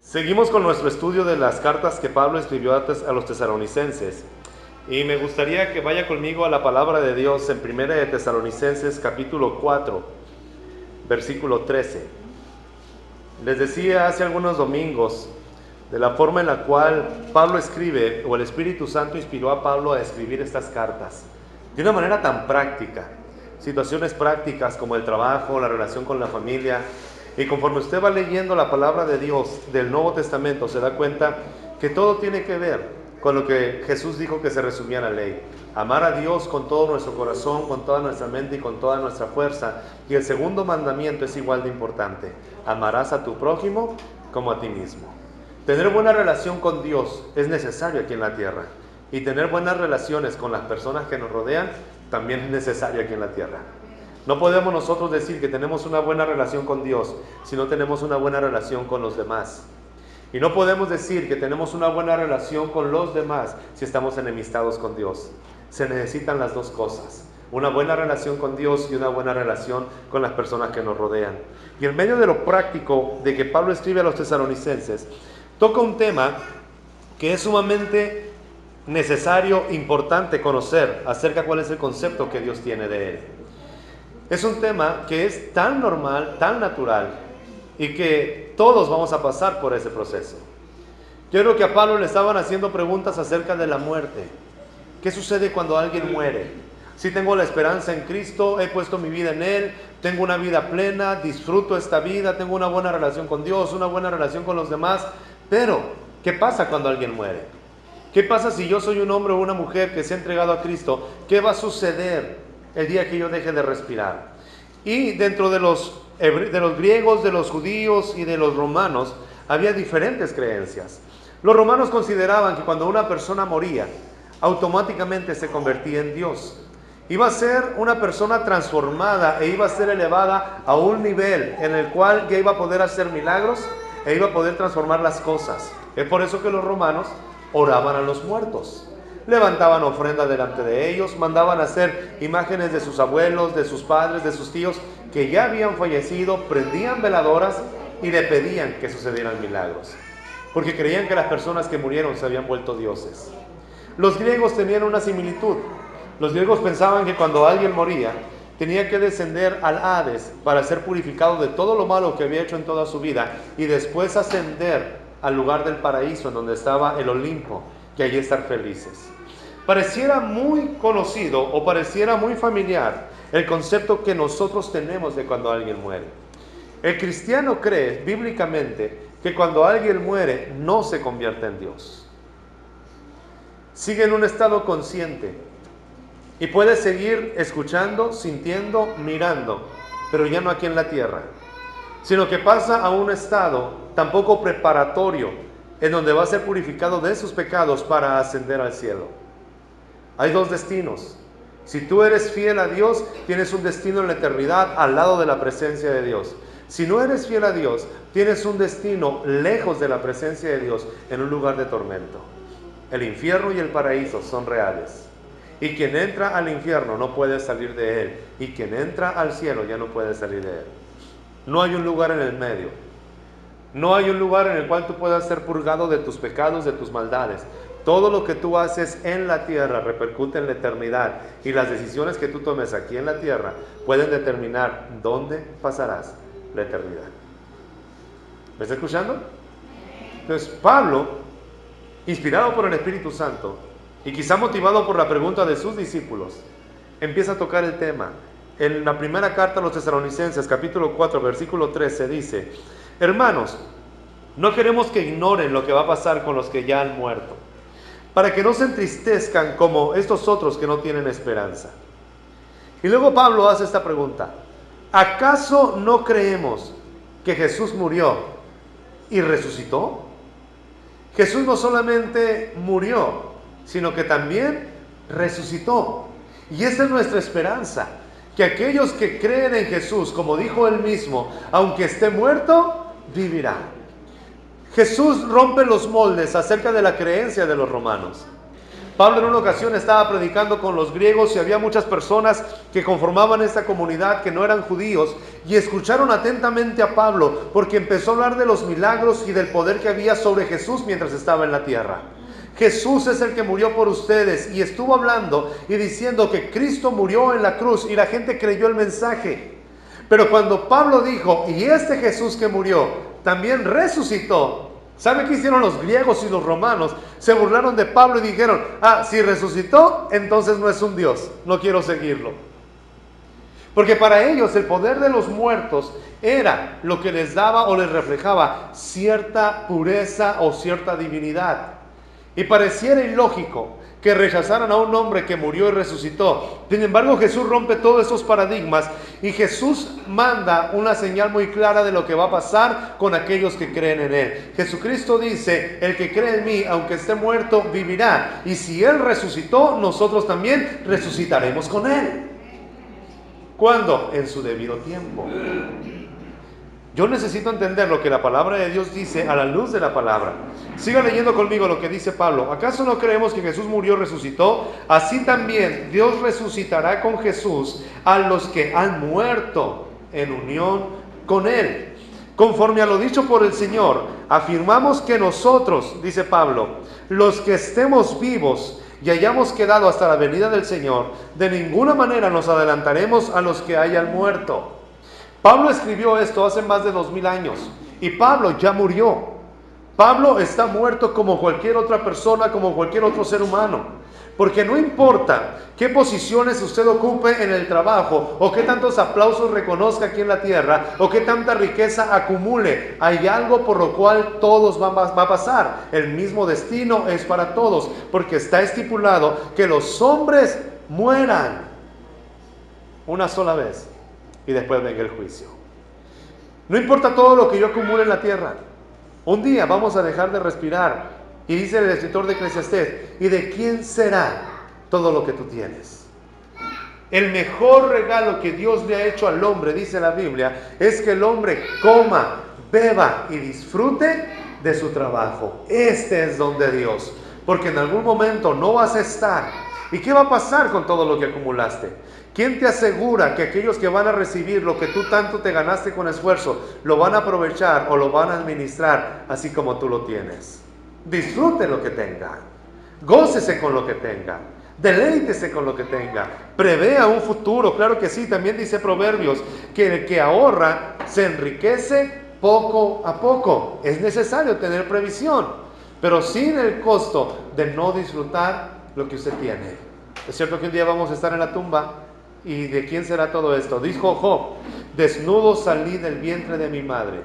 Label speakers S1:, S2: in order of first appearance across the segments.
S1: Seguimos con nuestro estudio de las cartas que Pablo escribió a los tesalonicenses. Y me gustaría que vaya conmigo a la palabra de Dios en 1 de Tesalonicenses capítulo 4, versículo 13. Les decía hace algunos domingos de la forma en la cual Pablo escribe, o el Espíritu Santo inspiró a Pablo a escribir estas cartas, de una manera tan práctica. Situaciones prácticas como el trabajo, la relación con la familia. Y conforme usted va leyendo la palabra de Dios del Nuevo Testamento, se da cuenta que todo tiene que ver con lo que Jesús dijo que se resumía en la ley. Amar a Dios con todo nuestro corazón, con toda nuestra mente y con toda nuestra fuerza. Y el segundo mandamiento es igual de importante: amarás a tu prójimo como a ti mismo. Tener buena relación con Dios es necesario aquí en la tierra. Y tener buenas relaciones con las personas que nos rodean también es necesario aquí en la tierra. No podemos nosotros decir que tenemos una buena relación con Dios si no tenemos una buena relación con los demás. Y no podemos decir que tenemos una buena relación con los demás si estamos enemistados con Dios. Se necesitan las dos cosas: una buena relación con Dios y una buena relación con las personas que nos rodean. Y en medio de lo práctico de que Pablo escribe a los tesalonicenses, toca un tema que es sumamente necesario, importante conocer acerca de cuál es el concepto que Dios tiene de él. Es un tema que es tan normal, tan natural, y que todos vamos a pasar por ese proceso. Yo creo que a Pablo le estaban haciendo preguntas acerca de la muerte. ¿Qué sucede cuando alguien muere? Si tengo la esperanza en Cristo, he puesto mi vida en Él, tengo una vida plena, disfruto esta vida, tengo una buena relación con Dios, una buena relación con los demás, pero ¿qué pasa cuando alguien muere? ¿Qué pasa si yo soy un hombre o una mujer que se ha entregado a Cristo? ¿Qué va a suceder el día que yo deje de respirar? Y dentro de los griegos, de los judíos y de los romanos había diferentes creencias. Los romanos consideraban que cuando una persona moría, automáticamente se convertía en Dios. Iba a ser una persona transformada e iba a ser elevada a un nivel en el cual ya iba a poder hacer milagros e iba a poder transformar las cosas. Es por eso que los romanos oraban a los muertos. Levantaban ofrenda delante de ellos, mandaban a hacer imágenes de sus abuelos, de sus padres, de sus tíos que ya habían fallecido, prendían veladoras y le pedían que sucedieran milagros, porque creían que las personas que murieron se habían vuelto dioses. Los griegos tenían una similitud. Los griegos pensaban que cuando alguien moría, tenía que descender al Hades para ser purificado de todo lo malo que había hecho en toda su vida y después ascender al lugar del paraíso en donde estaba el Olimpo, y allí estar felices. Pareciera muy conocido o pareciera muy familiar el concepto que nosotros tenemos de cuando alguien muere. El cristiano cree bíblicamente que cuando alguien muere no se convierte en Dios. Sigue en un estado consciente y puede seguir escuchando, sintiendo, mirando, pero ya no aquí en la tierra, sino que pasa a un estado tampoco preparatorio, en donde va a ser purificado de sus pecados para ascender al cielo. Hay dos destinos. Si tú eres fiel a Dios, tienes un destino en la eternidad al lado de la presencia de Dios. Si no eres fiel a Dios, tienes un destino lejos de la presencia de Dios, en un lugar de tormento. El infierno y el paraíso son reales. Y quien entra al infierno no puede salir de él. Y quien entra al cielo ya no puede salir de él. No hay un lugar en el medio. No hay un lugar en el cual tú puedas ser purgado de tus pecados, de tus maldades. Todo lo que tú haces en la tierra repercute en la eternidad, y las decisiones que tú tomes aquí en la tierra pueden determinar dónde pasarás la eternidad. ¿Me está escuchando? Entonces Pablo, inspirado por el Espíritu Santo y quizá motivado por la pregunta de sus discípulos, empieza a tocar el tema. En la primera carta a los tesalonicenses, capítulo 4, versículo 13, dice: hermanos, no queremos que ignoren lo que va a pasar con los que ya han muerto, para que no se entristezcan como estos otros que no tienen esperanza. Y luego Pablo hace esta pregunta: ¿acaso no creemos que Jesús murió y resucitó? Jesús no solamente murió, sino que también resucitó. Y esa es nuestra esperanza, que aquellos que creen en Jesús, como dijo él mismo, aunque esté muerto, vivirá. Jesús rompe los moldes acerca de la creencia de los romanos. Pablo en una ocasión estaba predicando con los griegos y había muchas personas que conformaban esta comunidad que no eran judíos y escucharon atentamente a Pablo porque empezó a hablar de los milagros y del poder que había sobre Jesús mientras estaba en la tierra. Jesús es el que murió por ustedes, y estuvo hablando y diciendo que Cristo murió en la cruz y la gente creyó el mensaje. Pero cuando Pablo dijo, y este Jesús que murió también resucitó, ¿sabe qué hicieron los griegos y los romanos? Se burlaron de Pablo y dijeron, si resucitó, entonces no es un Dios, no quiero seguirlo. Porque para ellos el poder de los muertos era lo que les daba o les reflejaba cierta pureza o cierta divinidad. Y pareciera ilógico que rechazaran a un hombre que murió y resucitó. Sin embargo, Jesús rompe todos esos paradigmas y Jesús manda una señal muy clara de lo que va a pasar con aquellos que creen en Él. Jesucristo dice, el que cree en mí, aunque esté muerto, vivirá. Y si Él resucitó, nosotros también resucitaremos con Él. ¿Cuándo? En su debido tiempo. Yo necesito entender lo que la palabra de Dios dice a la luz de la palabra. Siga leyendo conmigo lo que dice Pablo. ¿Acaso no creemos que Jesús murió y resucitó? Así también Dios resucitará con Jesús a los que han muerto en unión con Él. Conforme a lo dicho por el Señor, afirmamos que nosotros, dice Pablo, los que estemos vivos y hayamos quedado hasta la venida del Señor, de ninguna manera nos adelantaremos a los que hayan muerto. Pablo escribió esto hace más de 2000 años y Pablo ya murió. Pablo está muerto como cualquier otra persona, como cualquier otro ser humano. Porque no importa qué posiciones usted ocupe en el trabajo, o qué tantos aplausos reconozca aquí en la tierra, o qué tanta riqueza acumule, hay algo por lo cual todos va a pasar. El mismo destino es para todos, porque está estipulado que los hombres mueran una sola vez. Y después venga el juicio. No importa todo lo que yo acumule en la tierra. Un día vamos a dejar de respirar. Y dice el escritor de Eclesiastés, ¿y de quién será todo lo que tú tienes? El mejor regalo que Dios le ha hecho al hombre, dice la Biblia, es que el hombre coma, beba y disfrute de su trabajo. Este es don de Dios. Porque en algún momento no vas a estar. ¿Y qué va a pasar con todo lo que acumulaste? ¿Quién te asegura que aquellos que van a recibir lo que tú tanto te ganaste con esfuerzo, lo van a aprovechar o lo van a administrar así como tú lo tienes? Disfrute lo que tenga, gócese con lo que tenga, deleítese con lo que tenga, prevea un futuro. Claro que sí, también dice Proverbios que el que ahorra se enriquece poco a poco. Es necesario tener previsión, pero sin el costo de no disfrutar lo que usted tiene. Es cierto que un día vamos a estar en la tumba. ¿Y de quién será todo esto? Dijo Job, desnudo salí del vientre de mi madre.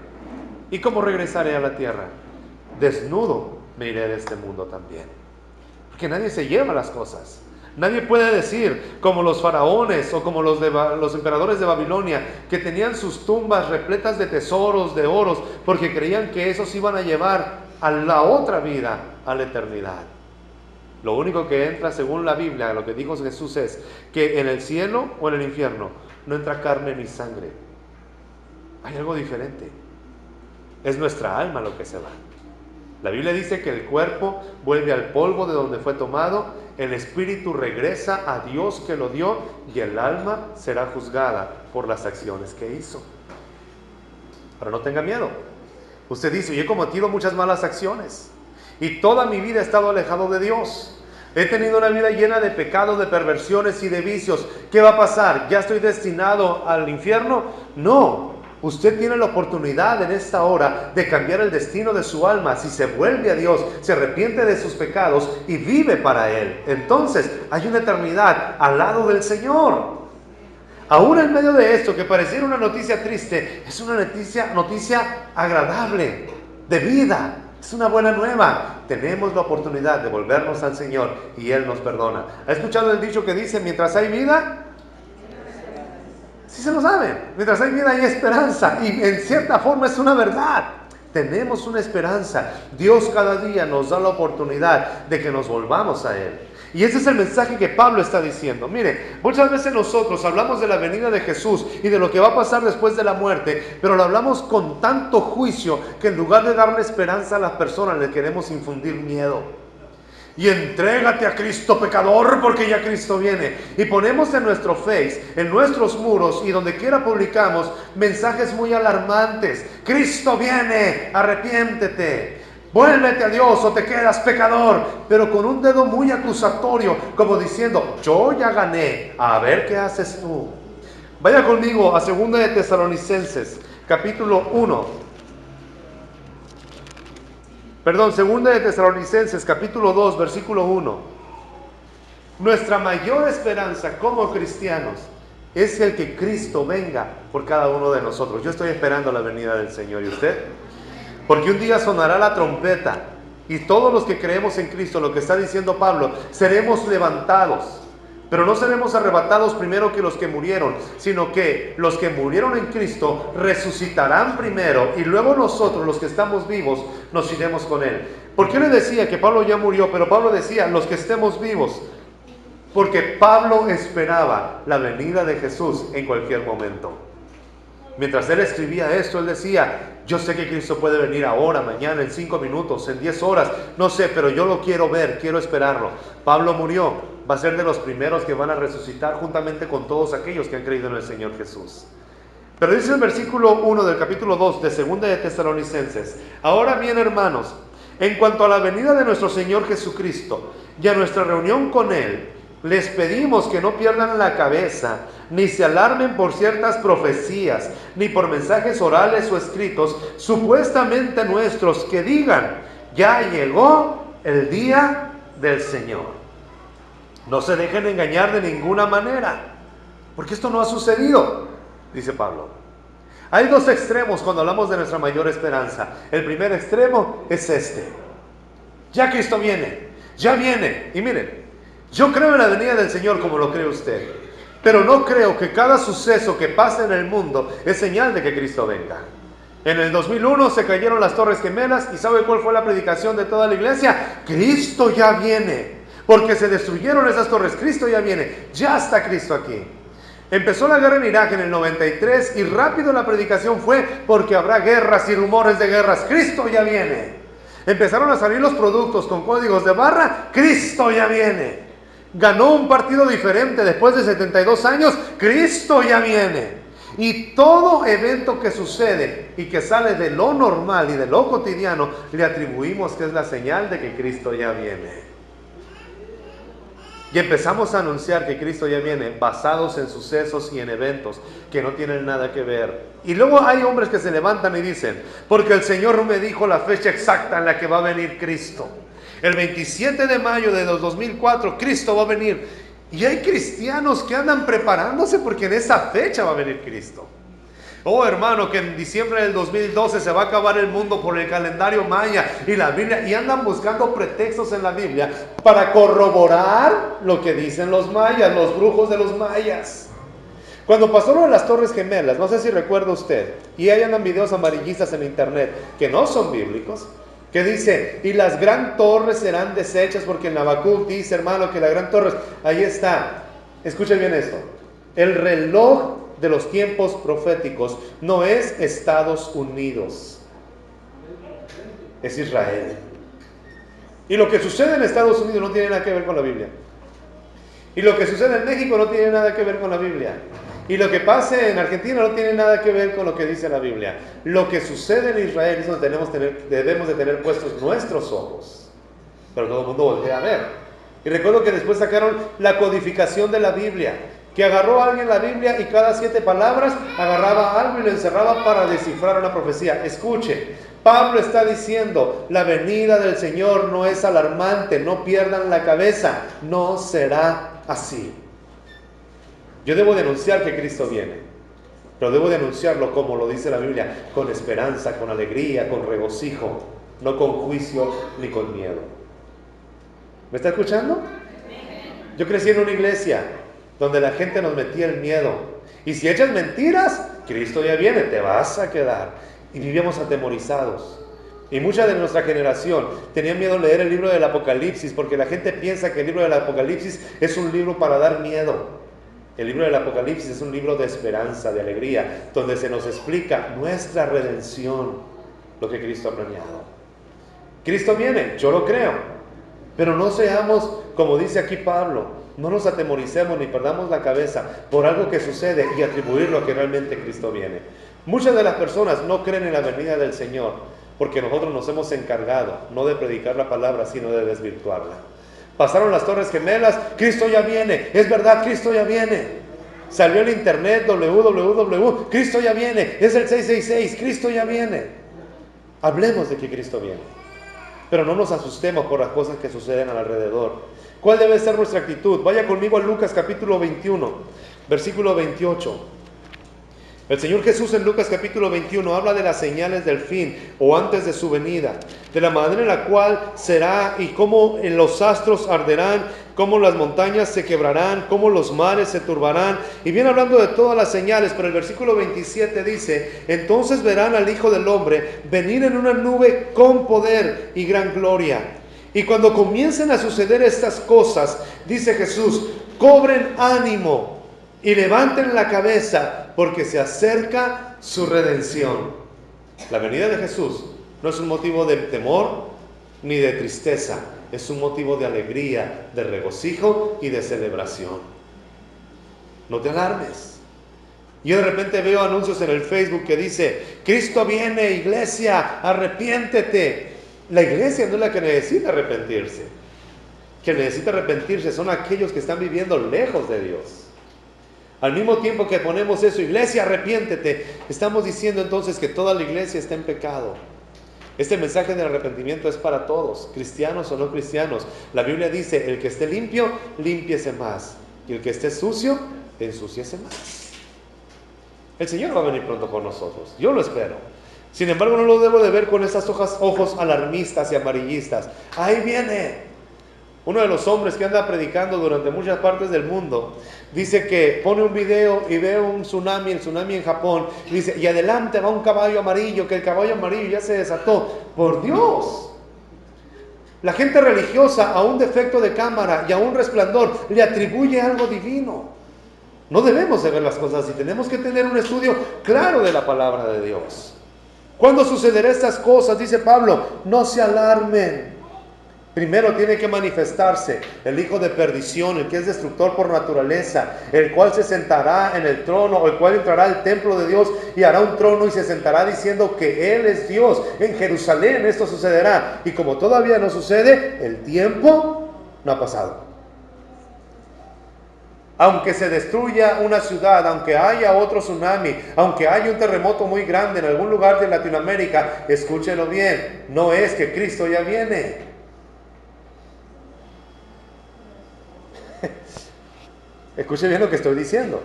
S1: ¿Y cómo regresaré a la tierra? Desnudo me iré de este mundo también. Porque nadie se lleva las cosas. Nadie puede decir, como los faraones o como los emperadores de Babilonia, que tenían sus tumbas repletas de tesoros, de oros, porque creían que esos iban a llevar a la otra vida, a la eternidad. Lo único que entra, según la Biblia, lo que dijo Jesús es que en el cielo o en el infierno no entra carne ni sangre. Hay algo diferente. Es nuestra alma lo que se va. La Biblia dice que el cuerpo vuelve al polvo de donde fue tomado, el espíritu regresa a Dios que lo dio y el alma será juzgada por las acciones que hizo. Pero no tenga miedo. Usted dice, yo he cometido muchas malas acciones y toda mi vida he estado alejado de Dios. He tenido una vida llena de pecados, de perversiones y de vicios. ¿Qué va a pasar? ¿Ya estoy destinado al infierno? No. Usted tiene la oportunidad en esta hora de cambiar el destino de su alma. Si se vuelve a Dios, se arrepiente de sus pecados y vive para Él, entonces hay una eternidad al lado del Señor. Aún en medio de esto, que pareciera una noticia triste, es una noticia agradable, de vida. Es una buena nueva. Tenemos la oportunidad de volvernos al Señor y Él nos perdona. ¿Ha escuchado el dicho que dice, mientras hay vida? Sí se lo saben. Mientras hay vida hay esperanza. Y en cierta forma es una verdad. Tenemos una esperanza. Dios cada día nos da la oportunidad de que nos volvamos a Él. Y ese es el mensaje que Pablo está diciendo. Mire, muchas veces nosotros hablamos de la venida de Jesús y de lo que va a pasar después de la muerte, pero lo hablamos con tanto juicio que en lugar de darle esperanza a las personas, le queremos infundir miedo. Y entrégate a Cristo, pecador, porque ya Cristo viene. Y ponemos en nuestro Face, en nuestros muros y donde quiera publicamos mensajes muy alarmantes. Cristo viene, arrepiéntete, vuélvete a Dios o te quedas pecador. Pero con un dedo muy acusatorio, como diciendo, yo ya gané, a ver qué haces tú. Vaya conmigo a 2 de Tesalonicenses, capítulo 1. Perdón, 2 de Tesalonicenses, capítulo 2, versículo 1. Nuestra mayor esperanza como cristianos es el que Cristo venga por cada uno de nosotros. Yo estoy esperando la venida del Señor, ¿y usted? Porque un día sonará la trompeta y todos los que creemos en Cristo, lo que está diciendo Pablo, seremos levantados. Pero no seremos arrebatados primero que los que murieron, sino que los que murieron en Cristo resucitarán primero y luego nosotros, los que estamos vivos, nos iremos con Él. ¿Por qué le decía que Pablo ya murió? Pero Pablo decía, los que estemos vivos, porque Pablo esperaba la venida de Jesús en cualquier momento. Mientras él escribía esto, él decía, yo sé que Cristo puede venir ahora, mañana, en 5 minutos, en 10 horas, no sé, pero yo lo quiero ver, quiero esperarlo. Pablo murió, va a ser de los primeros que van a resucitar juntamente con todos aquellos que han creído en el Señor Jesús. Pero dice el versículo 1 del capítulo 2 de 2 de Tesalonicenses, ahora bien, hermanos, en cuanto a la venida de nuestro Señor Jesucristo y a nuestra reunión con Él, les pedimos que no pierdan la cabeza, ni se alarmen por ciertas profecías, ni por mensajes orales o escritos, supuestamente nuestros, que digan, ya llegó el día del Señor. No se dejen engañar de ninguna manera, porque esto no ha sucedido, dice Pablo. Hay dos extremos cuando hablamos de nuestra mayor esperanza. El primer extremo es este: ya Cristo viene, ya viene. Y miren, yo creo en la venida del Señor como lo cree usted, pero no creo que cada suceso que pase en el mundo es señal de que Cristo venga. En el 2001 se cayeron las Torres Gemelas y ¿sabe cuál fue la predicación de toda la iglesia? Cristo ya viene, porque se destruyeron esas torres. Cristo ya viene, ya está Cristo aquí. Empezó la guerra en Irak en el 93 y rápido la predicación fue, porque habrá guerras y rumores de guerras. Cristo ya viene. Empezaron a salir los productos con códigos de barra. Cristo ya viene. Ganó un partido diferente después de 72 años. Cristo ya viene. Y todo evento que sucede y que sale de lo normal y de lo cotidiano, le atribuimos que es la señal de que Cristo ya viene. Y empezamos a anunciar que Cristo ya viene basados en sucesos y en eventos que no tienen nada que ver. Y luego hay hombres que se levantan y dicen, porque el Señor me dijo la fecha exacta en la que va a venir Cristo. El 27 de mayo de 2004, Cristo va a venir. Y hay cristianos que andan preparándose porque en esa fecha va a venir Cristo. Oh, hermano, que en diciembre del 2012 se va a acabar el mundo por el calendario maya y la Biblia. Y andan buscando pretextos en la Biblia para corroborar lo que dicen los mayas, los brujos de los mayas. Cuando pasó lo de las Torres Gemelas, no sé si recuerda usted, y ahí andan videos amarillistas en internet que no son bíblicos, que dice, y las gran torres serán deshechas, porque en Habacuc dice, hermano, que la gran torre, ahí está. Escuchen bien esto: el reloj de los tiempos proféticos no es Estados Unidos, es Israel. Y lo que sucede en Estados Unidos no tiene nada que ver con la Biblia. Y lo que sucede en México no tiene nada que ver con la Biblia. Y lo que pase en Argentina no tiene nada que ver con lo que dice la Biblia. Lo que sucede en Israel es donde debemos de tener puestos nuestros ojos. Pero todo el mundo voltea a ver. Y recuerdo que después sacaron la codificación de la Biblia, que agarró a alguien la Biblia y cada 7 palabras agarraba algo y lo encerraba para descifrar una profecía. Escuche, Pablo está diciendo, la venida del Señor no es alarmante, no pierdan la cabeza, no será así. Yo debo denunciar que Cristo viene, pero debo denunciarlo como lo dice la Biblia, con esperanza, con alegría, con regocijo, no con juicio ni con miedo. ¿Me está escuchando? Yo crecí en una iglesia donde la gente nos metía el miedo. Y si echas mentiras, Cristo ya viene, te vas a quedar. Y vivíamos atemorizados. Y mucha de nuestra generación tenía miedo de leer el libro del Apocalipsis, porque la gente piensa que el libro del Apocalipsis es un libro para dar miedo. El libro del Apocalipsis es un libro de esperanza, de alegría, donde se nos explica nuestra redención, lo que Cristo ha planeado. Cristo viene, yo lo creo. Pero no seamos, como dice aquí Pablo, no nos atemoricemos ni perdamos la cabeza por algo que sucede y atribuirlo a que realmente Cristo viene. Muchas de las personas no creen en la venida del Señor porque nosotros nos hemos encargado no de predicar la palabra, sino de desvirtuarla. Pasaron las Torres Gemelas, Cristo ya viene, es verdad, Cristo ya viene. Salió el internet, www, Cristo ya viene, es el 666, Cristo ya viene. Hablemos de que Cristo viene, pero no nos asustemos por las cosas que suceden alrededor. ¿Cuál debe ser nuestra actitud? Vaya conmigo a Lucas capítulo 21, versículo 28. El Señor Jesús en Lucas capítulo 21 habla de las señales del fin o antes de su venida, de la manera en la cual será y cómo los astros arderán, cómo las montañas se quebrarán, cómo los mares se turbarán. Y viene hablando de todas las señales, pero el versículo 27 dice: entonces verán al Hijo del Hombre venir en una nube con poder y gran gloria. Y cuando comiencen a suceder estas cosas, dice Jesús, cobren ánimo y levanten la cabeza, porque se acerca su redención. La venida de Jesús no es un motivo de temor ni de tristeza, es un motivo de alegría, de regocijo y de celebración. No te alarmes. Yo de repente veo anuncios en el Facebook que dice: Cristo viene, iglesia, arrepiéntete. La iglesia no es la que necesita arrepentirse. Quien necesita arrepentirse son aquellos que están viviendo lejos de Dios. Al mismo tiempo que ponemos eso, iglesia, arrepiéntete, estamos diciendo entonces que toda la iglesia está en pecado. Este mensaje del arrepentimiento es para todos, cristianos o no cristianos. La Biblia dice: el que esté limpio, límpiese más, y el que esté sucio, ensúciese más. El Señor va a venir pronto por nosotros, yo lo espero. Sin embargo, no lo debo de ver con esas ojos alarmistas y amarillistas. Ahí viene. Uno de los hombres que anda predicando durante muchas partes del mundo dice que pone un video y ve un tsunami, el tsunami en Japón, y dice: y adelante va un caballo amarillo, que el caballo amarillo ya se desató. ¡Por Dios! La gente religiosa a un defecto de cámara y a un resplandor le atribuye algo divino. No debemos de ver las cosas así, tenemos que tener un estudio claro de la palabra de Dios. ¿Cuándo sucederán estas cosas? Dice Pablo, no se alarmen. Primero tiene que manifestarse el hijo de perdición, el que es destructor por naturaleza, el cual se sentará en el trono, o el cual entrará al templo de Dios y hará un trono y se sentará diciendo que Él es Dios. En Jerusalén esto sucederá, y como todavía no sucede, el tiempo no ha pasado. Aunque se destruya una ciudad, aunque haya otro tsunami, aunque haya un terremoto muy grande en algún lugar de Latinoamérica, escúchelo bien, no es que Cristo ya viene. Escuche bien lo que estoy diciendo.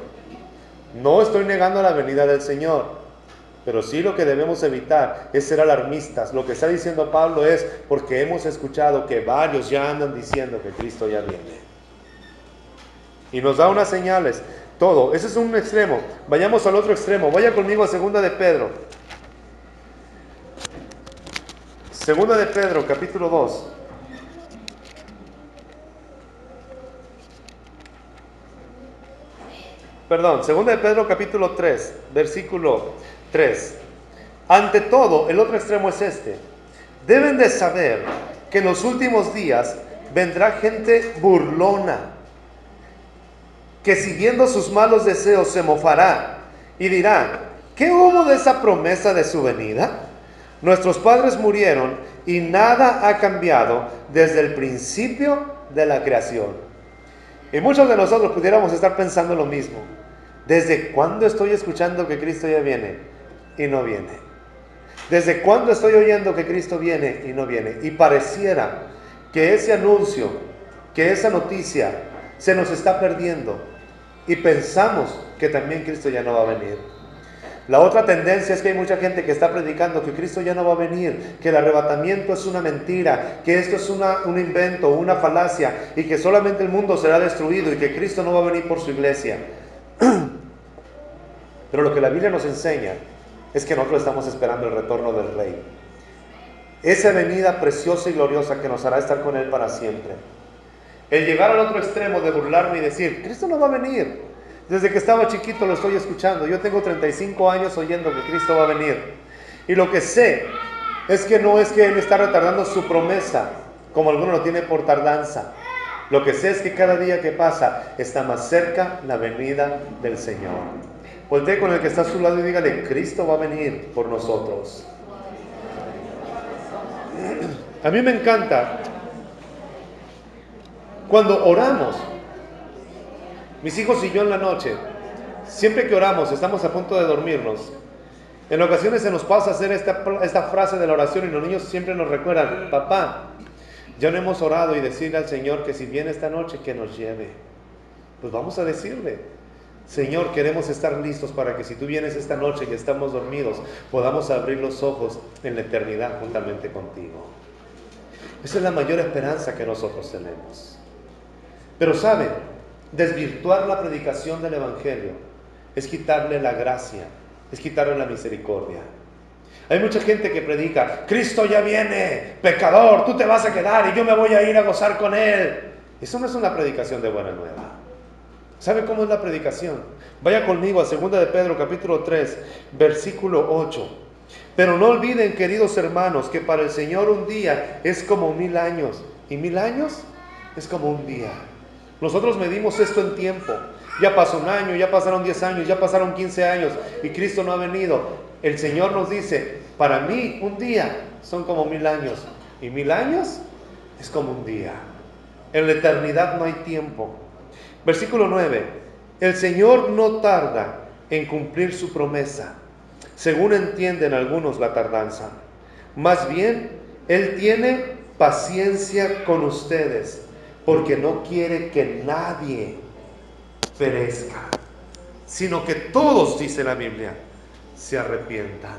S1: No estoy negando la venida del Señor, pero sí lo que debemos evitar es ser alarmistas. Lo que está diciendo Pablo es porque hemos escuchado que varios ya andan diciendo que Cristo ya viene. Y nos da unas señales, todo. Ese es un extremo. Vayamos al otro extremo. Vaya conmigo a 2 de Pedro. 2 de Pedro, capítulo 2. Perdón, 2 de Pedro capítulo 3, versículo 3. Ante todo, el otro extremo es este. Deben de saber que en los últimos días vendrá gente burlona, que siguiendo sus malos deseos se mofará y dirá: ¿qué hubo de esa promesa de su venida? Nuestros padres murieron y nada ha cambiado desde el principio de la creación. Y muchos de nosotros pudiéramos estar pensando lo mismo. ¿Desde cuándo estoy escuchando que Cristo ya viene y no viene? ¿Desde cuándo estoy oyendo que Cristo viene y no viene? Y pareciera que ese anuncio, que esa noticia se nos está perdiendo y pensamos que también Cristo ya no va a venir. La otra tendencia es que hay mucha gente que está predicando que Cristo ya no va a venir, que el arrebatamiento es una mentira, que esto es un invento, una falacia, y que solamente el mundo será destruido y que Cristo no va a venir por su iglesia. Pero lo que la Biblia nos enseña es que nosotros estamos esperando el retorno del Rey. Esa venida preciosa y gloriosa que nos hará estar con Él para siempre. El llegar al otro extremo de burlarme y decir: Cristo no va a venir. Desde que estaba chiquito lo estoy escuchando. Yo tengo 35 años oyendo que Cristo va a venir. Y lo que sé es que no es que Él está retardando su promesa. como alguno lo tiene por tardanza. Lo que sé es que cada día que pasa está más cerca la venida del Señor. Voltee con el que está a su lado y dígale: Cristo va a venir por nosotros. A mí me encanta cuando oramos. Mis hijos y yo en la noche, siempre que oramos, estamos a punto de dormirnos. En ocasiones se nos pasa hacer esta frase de la oración y los niños siempre nos recuerdan: papá, ya no hemos orado, y decirle al Señor que si viene esta noche, que nos lleve. Pues vamos a decirle: Señor, queremos estar listos para que si tú vienes esta noche y estamos dormidos, podamos abrir los ojos en la eternidad juntamente contigo. Esa es la mayor esperanza que nosotros tenemos. Pero ¿saben? Desvirtuar la predicación del Evangelio es quitarle la gracia, es quitarle la misericordia. Hay mucha gente que predica: Cristo ya viene, pecador, tú te vas a quedar y yo me voy a ir a gozar con Él. Eso no es una predicación de buena nueva. ¿Sabe cómo es la predicación? Vaya conmigo a 2 de Pedro capítulo 3, versículo 8. Pero no olviden, queridos hermanos, que para el Señor un día es como 1000 años, y 1000 años es como un día. Nosotros medimos esto en tiempo. Ya pasó un año, ya pasaron 10 años, ya pasaron 15 años y Cristo no ha venido. El Señor nos dice: para mí un día son como 1000 años, y 1000 años es como un día. En la eternidad no hay tiempo. Versículo 9. El Señor no tarda en cumplir su promesa, según entienden algunos la tardanza. Más bien, Él tiene paciencia con ustedes, porque no quiere que nadie perezca, sino que todos, dice la Biblia, se arrepientan.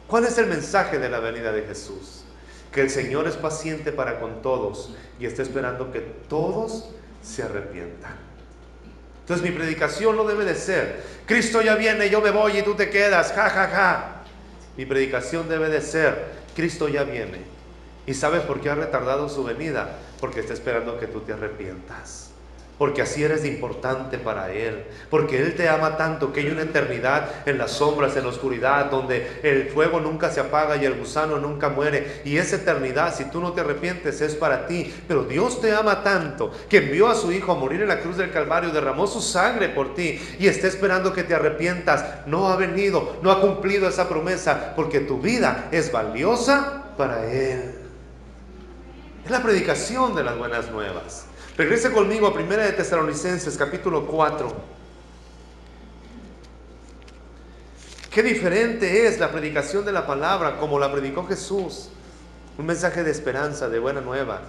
S1: ¿Cuál es el mensaje de la venida de Jesús? Que el Señor es paciente para con todos y está esperando que todos se arrepientan. Entonces mi predicación no debe de ser: Cristo ya viene, yo me voy y tú te quedas, ja, ja, ja. Mi predicación debe de ser: Cristo ya viene. ¿Y sabes por qué ha retardado su venida? Porque está esperando que tú te arrepientas. Porque así eres de importante para Él. Porque Él te ama tanto que hay una eternidad en las sombras, en la oscuridad, donde el fuego nunca se apaga y el gusano nunca muere. Y esa eternidad, si tú no te arrepientes, es para ti. Pero Dios te ama tanto que envió a su Hijo a morir en la cruz del Calvario, derramó su sangre por ti y está esperando que te arrepientas. No ha venido, no ha cumplido esa promesa, porque tu vida es valiosa para Él. Es la predicación de las buenas nuevas. Regrese conmigo a 1 de Tesalonicenses capítulo 4. Qué diferente es la predicación de la palabra como la predicó Jesús. Un mensaje de esperanza, de buena nueva.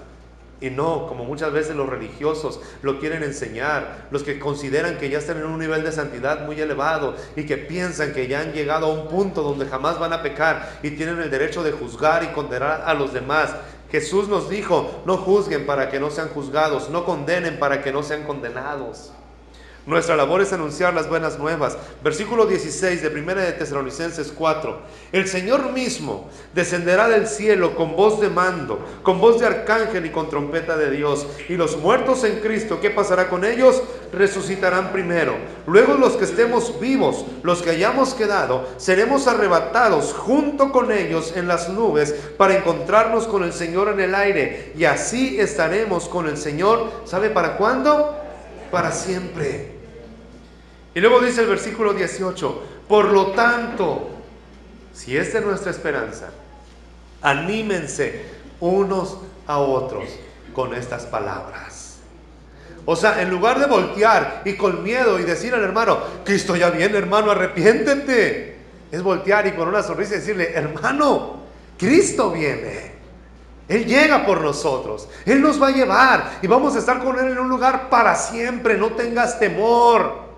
S1: Y no como muchas veces los religiosos lo quieren enseñar, los que consideran que ya están en un nivel de santidad muy elevado y que piensan que ya han llegado a un punto donde jamás van a pecar y tienen el derecho de juzgar y condenar a los demás. Jesús nos dijo: no juzguen para que no sean juzgados, no condenen para que no sean condenados. Nuestra labor es anunciar las buenas nuevas. Versículo 16 de 1 de Tesalonicenses 4. El Señor mismo descenderá del cielo con voz de mando, con voz de arcángel y con trompeta de Dios. Y los muertos en Cristo, ¿qué pasará con ellos? Resucitarán primero. Luego los que estemos vivos, los que hayamos quedado, seremos arrebatados junto con ellos en las nubes para encontrarnos con el Señor en el aire. Y así estaremos con el Señor. ¿Sabe para cuándo? Para siempre. Y luego dice el versículo 18: por lo tanto, si esta es nuestra esperanza, anímense unos a otros con estas palabras. O sea, en lugar de voltear y con miedo y decir al hermano: Cristo ya viene, hermano, arrepiéntete, es voltear y con una sonrisa decirle: hermano, Cristo viene. Él llega por nosotros, Él nos va a llevar y vamos a estar con Él en un lugar para siempre. No tengas temor.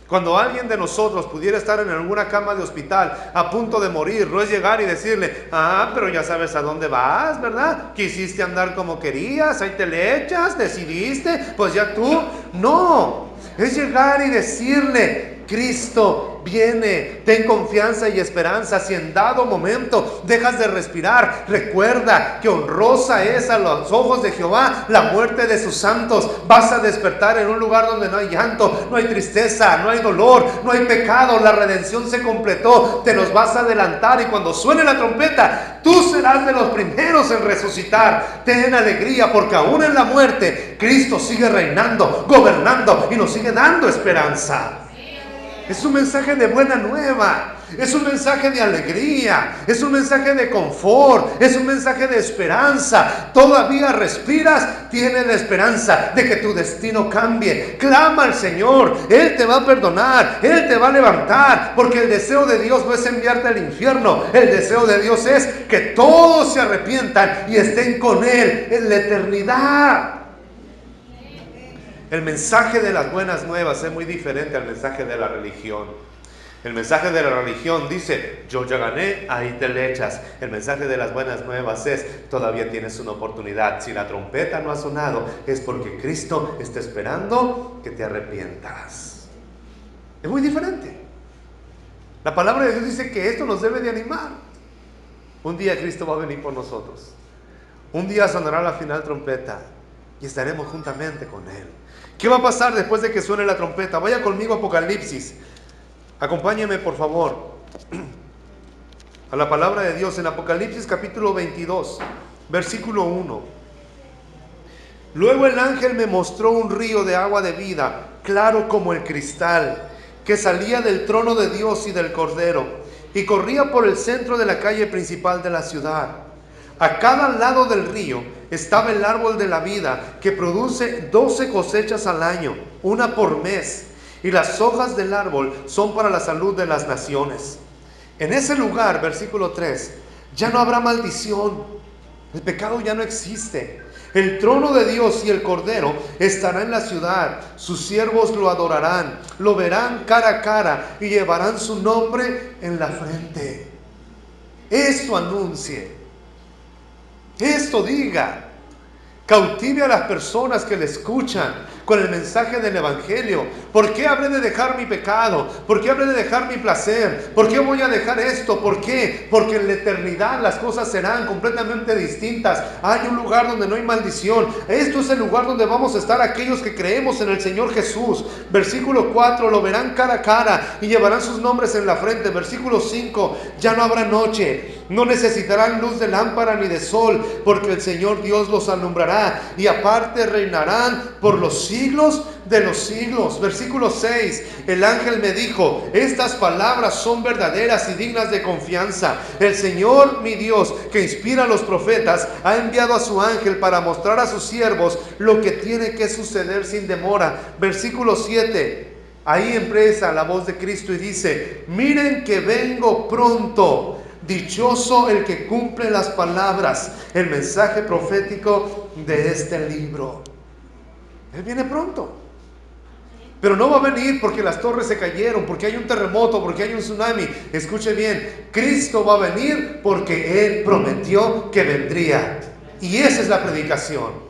S1: Cuando alguien de nosotros pudiera estar en alguna cama de hospital a punto de morir, no es llegar y decirle: ah, pero ya sabes a dónde vas, ¿verdad? Quisiste andar como querías, ahí te le echas, decidiste, pues ya tú. No, es llegar y decirle: Cristo viene. Ten confianza y esperanza. Si en dado momento dejas de respirar, recuerda que honrosa es a los ojos de Jehová la muerte de sus santos. Vas a despertar en un lugar donde no hay llanto, no hay tristeza, no hay dolor, no hay pecado. La redención se completó. Te nos vas a adelantar y cuando suene la trompeta, tú serás de los primeros en resucitar. Ten alegría porque aún en la muerte Cristo sigue reinando, gobernando y nos sigue dando esperanza. Es un mensaje de buena nueva, es un mensaje de alegría, es un mensaje de confort, es un mensaje de esperanza. Todavía respiras, tienes la esperanza de que tu destino cambie. Clama al Señor, Él te va a perdonar, Él te va a levantar, porque el deseo de Dios no es enviarte al infierno. El deseo de Dios es que todos se arrepientan y estén con Él en la eternidad. El mensaje de las buenas nuevas es muy diferente al mensaje de la religión. El mensaje de la religión dice: yo ya gané, ahí te le echas. El mensaje de las buenas nuevas es: todavía tienes una oportunidad. Si la trompeta no ha sonado, es porque Cristo está esperando que te arrepientas. Es muy diferente. La palabra de Dios dice que esto nos debe de animar. Un día Cristo va a venir por nosotros. Un día sonará la final trompeta y estaremos juntamente con Él. ¿Qué va a pasar después de que suene la trompeta? Vaya conmigo a Apocalipsis. Acompáñeme por favor a la palabra de Dios en Apocalipsis capítulo 22, versículo 1. Luego el ángel me mostró un río de agua de vida, claro como el cristal, que salía del trono de Dios y del Cordero, y corría por el centro de la calle principal de la ciudad. A cada lado del río estaba el árbol de la vida, que produce 12 cosechas al año, una por mes, y las hojas del árbol son para la salud de las naciones. En ese lugar, versículo 3, ya no habrá maldición, el pecado ya no existe. El trono de Dios y el Cordero estará en la ciudad, sus siervos lo adorarán, lo verán cara a cara y llevarán su nombre en la frente. Esto anuncie. Esto diga, cautive a las personas que le escuchan con el mensaje del Evangelio. ¿Por qué habré de dejar mi pecado? ¿Por qué habré de dejar mi placer? ¿Por qué voy a dejar esto? ¿Por qué? Porque en la eternidad las cosas serán completamente distintas. Hay un lugar donde no hay maldición. Esto es el lugar donde vamos a estar aquellos que creemos en el Señor Jesús. Versículo 4, lo verán cara a cara y llevarán sus nombres en la frente. Versículo 5, ya no habrá noche. No necesitarán luz de lámpara ni de sol, porque el Señor Dios los alumbrará, y aparte reinarán por los siglos de los siglos. Versículo 6, el ángel me dijo: estas palabras son verdaderas y dignas de confianza. El Señor mi Dios, que inspira a los profetas, ha enviado a su ángel para mostrar a sus siervos lo que tiene que suceder sin demora. Versículo 7, ahí empieza la voz de Cristo y dice: miren que vengo pronto. Dichoso el que cumple las palabras, el mensaje profético de este libro. Él viene pronto. Pero no va a venir porque las torres se cayeron, porque hay un terremoto, porque hay un tsunami. Escuche bien, Cristo va a venir porque Él prometió que vendría. Y esa es la predicación.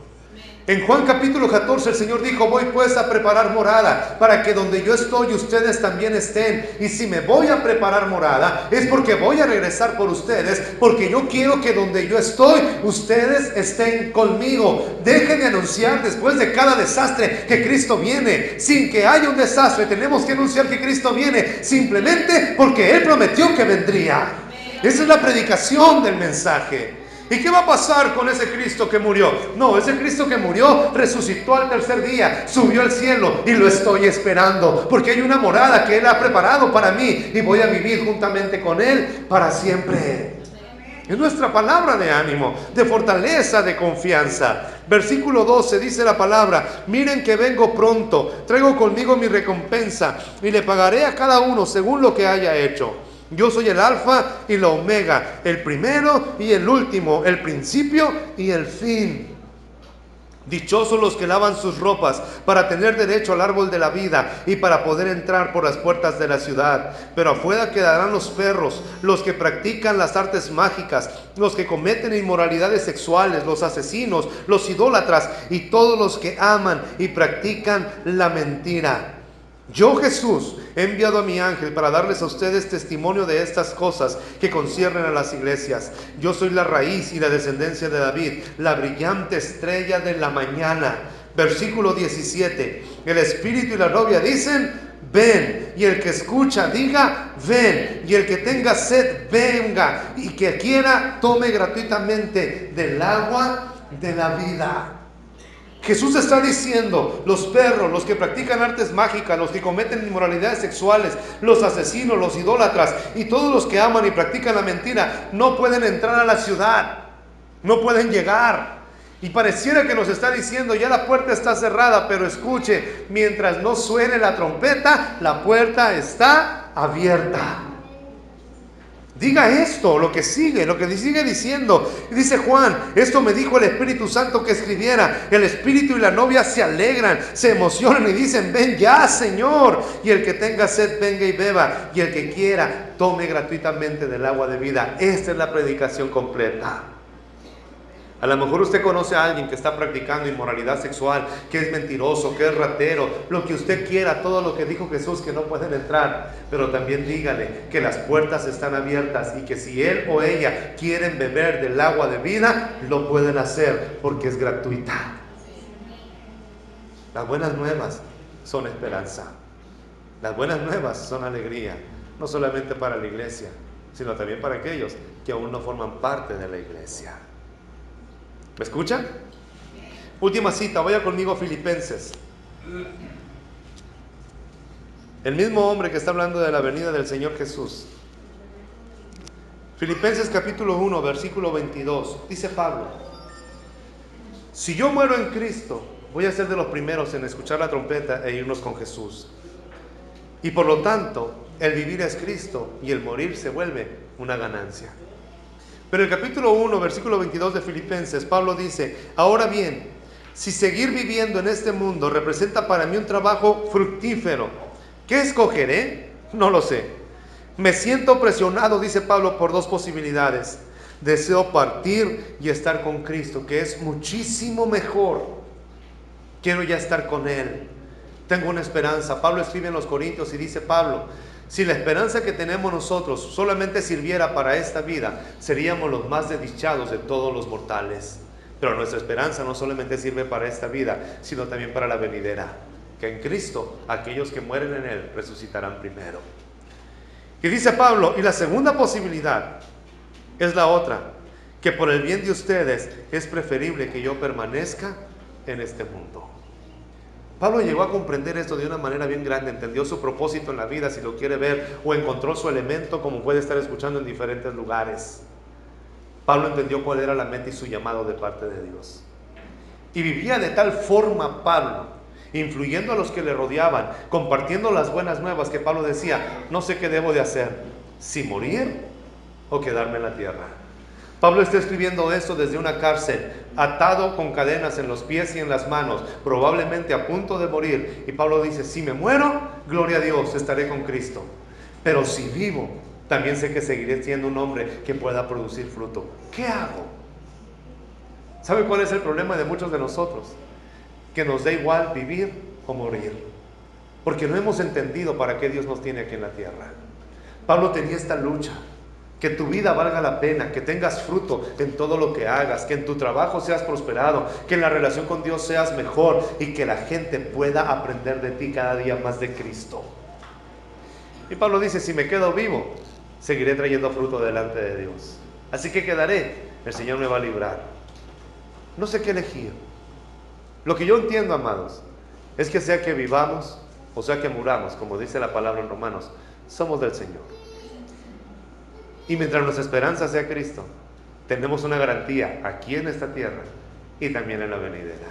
S1: En Juan capítulo 14 el Señor dijo: voy pues a preparar morada, para que donde yo estoy ustedes también estén. Y si me voy a preparar morada, es porque voy a regresar por ustedes, porque yo quiero que donde yo estoy, ustedes estén conmigo. Dejen de anunciar después de cada desastre que Cristo viene. Sin que haya un desastre, tenemos que anunciar que Cristo viene, simplemente porque Él prometió que vendría. Esa es la predicación del mensaje. ¿Y qué va a pasar con ese Cristo que murió? No, ese Cristo que murió resucitó al tercer día, subió al cielo y lo estoy esperando, porque hay una morada que Él ha preparado para mí y voy a vivir juntamente con Él para siempre. Es nuestra palabra de ánimo, de fortaleza, de confianza. Versículo 12 dice la palabra: miren que vengo pronto, traigo conmigo mi recompensa y le pagaré a cada uno según lo que haya hecho. Yo soy el alfa y la omega, el primero y el último, el principio y el fin. Dichosos los que lavan sus ropas para tener derecho al árbol de la vida y para poder entrar por las puertas de la ciudad. Pero afuera quedarán los perros, los que practican las artes mágicas, los que cometen inmoralidades sexuales, los asesinos, los idólatras y todos los que aman y practican la mentira. Yo, Jesús, he enviado a mi ángel para darles a ustedes testimonio de estas cosas que conciernen a las iglesias. Yo soy la raíz y la descendencia de David, la brillante estrella de la mañana. Versículo 17. El espíritu y la novia dicen: ven. Y el que escucha diga: ven. Y el que tenga sed, venga. Y que quiera, tome gratuitamente del agua de la vida. Jesús está diciendo: los perros, los que practican artes mágicas, los que cometen inmoralidades sexuales, los asesinos, los idólatras y todos los que aman y practican la mentira, no pueden entrar a la ciudad, no pueden llegar. Y pareciera que nos está diciendo: ya la puerta está cerrada, pero escuche, mientras no suene la trompeta, la puerta está abierta. Diga esto, lo que sigue diciendo. Dice Juan: esto me dijo el Espíritu Santo que escribiera. El Espíritu y la novia se alegran, se emocionan y dicen: ven ya, Señor. Y el que tenga sed, venga y beba. Y el que quiera, tome gratuitamente del agua de vida. Esta es la predicación completa. A lo mejor usted conoce a alguien que está practicando inmoralidad sexual, que es mentiroso, que es ratero, lo que usted quiera, todo lo que dijo Jesús, que no pueden entrar. Pero también dígale que las puertas están abiertas y que si él o ella quieren beber del agua de vida, lo pueden hacer porque es gratuita. Las buenas nuevas son esperanza. Las buenas nuevas son alegría, no solamente para la iglesia, sino también para aquellos que aún no forman parte de la iglesia. ¿Me escuchan? Última cita, vaya conmigo a Filipenses. El mismo hombre que está hablando de la venida del Señor Jesús. Filipenses capítulo 1, versículo 22. Dice Pablo: si yo muero en Cristo, voy a ser de los primeros en escuchar la trompeta e irnos con Jesús. Y por lo tanto, el vivir es Cristo y el morir se vuelve una ganancia. Pero el capítulo 1, versículo 22 de Filipenses, Pablo dice: ahora bien, si seguir viviendo en este mundo representa para mí un trabajo fructífero, ¿qué escogeré? No lo sé. Me siento presionado, dice Pablo, por dos posibilidades. Deseo partir y estar con Cristo, que es muchísimo mejor. Quiero ya estar con Él. Tengo una esperanza. Pablo escribe en los Corintios y dice Pablo: si la esperanza que tenemos nosotros solamente sirviera para esta vida, seríamos los más desdichados de todos los mortales. Pero nuestra esperanza no solamente sirve para esta vida, sino también para la venidera, que en Cristo aquellos que mueren en Él resucitarán primero. Y dice Pablo: y la segunda posibilidad es la otra, que por el bien de ustedes es preferible que yo permanezca en este mundo. Pablo llegó a comprender esto de una manera bien grande, entendió su propósito en la vida, si lo quiere ver, o encontró su elemento, como puede estar escuchando en diferentes lugares. Pablo entendió cuál era la meta y su llamado de parte de Dios. Y vivía de tal forma Pablo, influyendo a los que le rodeaban, compartiendo las buenas nuevas, que Pablo decía: no sé qué debo de hacer, si morir o quedarme en la tierra. Pablo está escribiendo esto desde una cárcel, atado con cadenas en los pies y en las manos, probablemente a punto de morir. Y Pablo dice: si me muero, gloria a Dios, estaré con Cristo. Pero si vivo, también sé que seguiré siendo un hombre que pueda producir fruto. ¿Qué hago? ¿Sabe cuál es el problema de muchos de nosotros? Que nos da igual vivir o morir, porque no hemos entendido para qué Dios nos tiene aquí en la tierra. Pablo tenía esta lucha: que tu vida valga la pena, que tengas fruto en todo lo que hagas, que en tu trabajo seas prosperado, que en la relación con Dios seas mejor y que la gente pueda aprender de ti cada día más de Cristo. Y Pablo dice: si me quedo vivo, seguiré trayendo fruto delante de Dios. Así que quedaré, el Señor me va a librar. No sé qué elegir. Lo que yo entiendo, amados, es que sea que vivamos o sea que muramos, como dice la palabra en Romanos, somos del Señor. Y mientras nuestra esperanza sea Cristo, tenemos una garantía aquí en esta tierra y también en la venidera.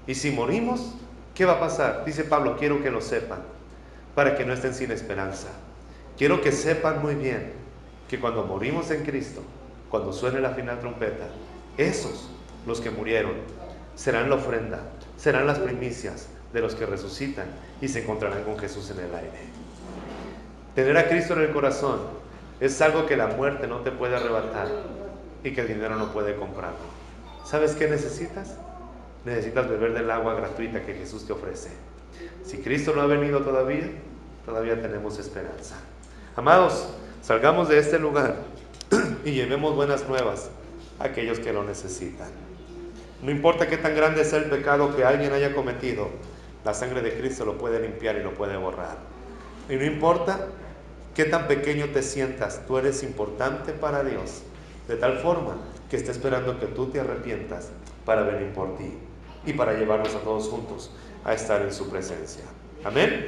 S1: Y si morimos, ¿qué va a pasar? Dice Pablo: quiero que lo sepan, para que no estén sin esperanza. Quiero que sepan muy bien que cuando morimos en Cristo, cuando suene la final trompeta, esos, los que murieron, serán la ofrenda, serán las primicias de los que resucitan y se encontrarán con Jesús en el aire. Tener a Cristo en el corazón es algo que la muerte no te puede arrebatar y que el dinero no puede comprarlo. ¿Sabes qué necesitas? Necesitas beber del agua gratuita que Jesús te ofrece. Si Cristo no ha venido todavía, todavía tenemos esperanza. Amados, salgamos de este lugar y llevemos buenas nuevas a aquellos que lo necesitan. No importa qué tan grande sea el pecado que alguien haya cometido, la sangre de Cristo lo puede limpiar y lo puede borrar. Y no importa qué tan pequeño te sientas, tú eres importante para Dios, de tal forma que está esperando que tú te arrepientas para venir por ti y para llevarnos a todos juntos a estar en su presencia. Amén.